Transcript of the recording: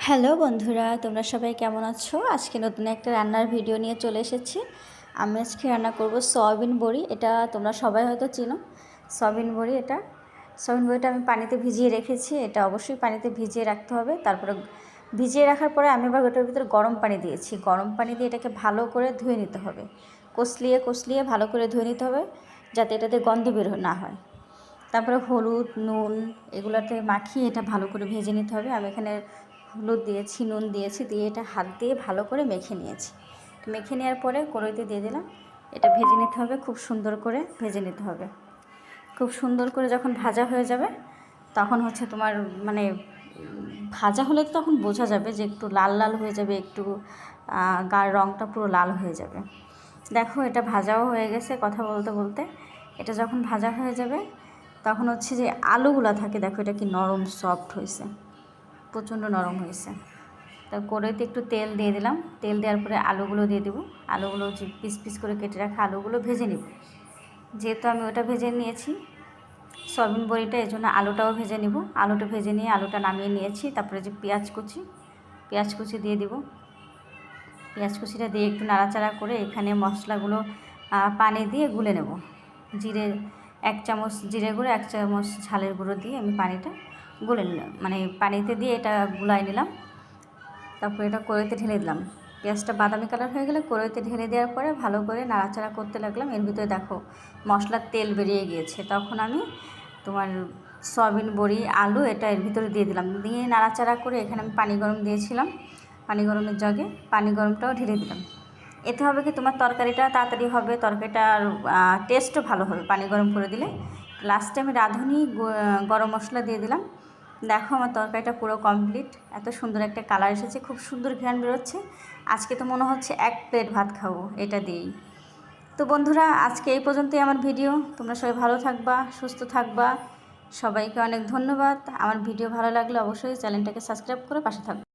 Hello বন্ধুরা, তোমরা সবাই কেমন আছো? আজকে নতুন একটা রান্নার ভিডিও নিয়ে চলে এসেছি। আমি আজকে রান্না করব সয়াবিন বড়ি। এটা তোমরা সবাই হয়তো চিনো, সয়াবিন বড়ি। সয়াবিন বড়িটা আমি পানিতে ভিজিয়ে রেখেছি। এটা অবশ্যই পানিতে ভিজিয়ে রাখতে হবে। তারপরে ভিজিয়ে রাখার পরে আমি আবার ওটার ভিতরে গরম পানি দিয়েছি। গরম পানি দিয়ে এটাকে ভালো করে ধুয়ে নিতে হবে। কষলিয়ে ভালো করে ধুয়ে নিতে হবে, যাতে এটাতে গন্ধ বের না হয়। তারপরে হলুদ, নুন এগুলোতে মাখিয়ে এটা ভালো করে ভেজে নিতে হবে। আমি এখানে হলুদ দিয়েছি, নুন দিয়েছি, দিয়ে এটা হাত দিয়ে ভালো করে মেখে নিয়েছি। মেখে নেওয়ার পরে কড়াইতে দিয়ে দিলাম। এটা ভেজে নিতে হবে, খুব সুন্দর করে ভেজে নিতে হবে। খুব সুন্দর করে যখন ভাজা হয়ে যাবে তখন হচ্ছে তোমার মানে ভাজা হলে তো তখন বোঝা যাবে যে একটু লাল লাল হয়ে যাবে, একটু গার রঙটা পুরো লাল হয়ে যাবে। দেখো এটা ভাজাও হয়ে গেছে। কথা বলতে বলতে এটা যখন ভাজা হয়ে যাবে তখন হচ্ছে যে আলুগুলা থাকে, দেখো এটা কি নরম সফট হয়েছে, প্রচণ্ড নরম হয়েছে। তা কড়াইতে একটু তেল দিয়ে দিলাম। তেল দেওয়ার পরে আলুগুলো দিয়ে দেবো। আলুগুলো যে পিস পিস করে কেটে রাখা আলুগুলো ভেজে নেব। যেহেতু আমি ওটা ভেজে নিয়েছি সয়াবিন বড়িটা, এই জন্য আলুটাও ভেজে নেব। আলুটা ভেজে নিয়ে আলুটা নামিয়ে নিয়েছি। তারপরে যে পেঁয়াজ কুচি দিয়ে দিব। পেঁয়াজ কুচিটা দিয়ে একটু নাড়াচাড়া করে এখানে মশলাগুলো পানি দিয়ে গুলে নেব। জিরে 1 চামচ জিরে গুঁড়ো, 1 চামচ ঝালের গুঁড়ো দিয়ে আমি পানিটা গুলে নিলাম, মানে পানিতে দিয়ে এটা গুলাই নিলাম। তারপরে এটা কড়াইতে ঢেলে দিলাম। পেঁয়াজটা বাদামি কালার হয়ে গেলে কড়াইতে ঢেলে দেওয়ার পরে ভালো করে নাড়াচাড়া করতে লাগলাম। এর ভিতরে দেখো মশলার তেল বেরিয়ে গিয়েছে। তখন আমি তোমার সয়াবিন বড়ি, আলু এটা এর ভিতরে দিয়ে দিলাম। দিয়ে নাড়াচাড়া করে এখানে আমি পানি গরম দিয়েছিলাম, পানি গরমের জগে পানি গরমটাও ঢেলে দিলাম। এতে হবে কি তোমার তরকারিটা তাড়াতাড়ি হবে, তরকারিটার টেস্টও ভালো হবে পানি গরম করে দিলে। লাস্টে আমি রাঁধুনি গরম মশলা দিয়ে দিলাম। দেখো আমার তরকারিটা পুরো কমপ্লিট। এত সুন্দর একটা কালার এসেছে, খুব সুন্দর ঘ্রাণ বেরোচ্ছে। আজকে তো মনে হচ্ছে 1 প্লেট ভাত খাবো এটা দিয়েই। তো বন্ধুরা, আজকে এই পর্যন্তই আমার ভিডিও। তোমরা সবাই ভালো থাকবা, সুস্থ থাকবা। সবাইকে অনেক ধন্যবাদ। আমার ভিডিও ভালো লাগলে অবশ্যই চ্যানেলটাকে সাবস্ক্রাইব করে পাশে থাকবে।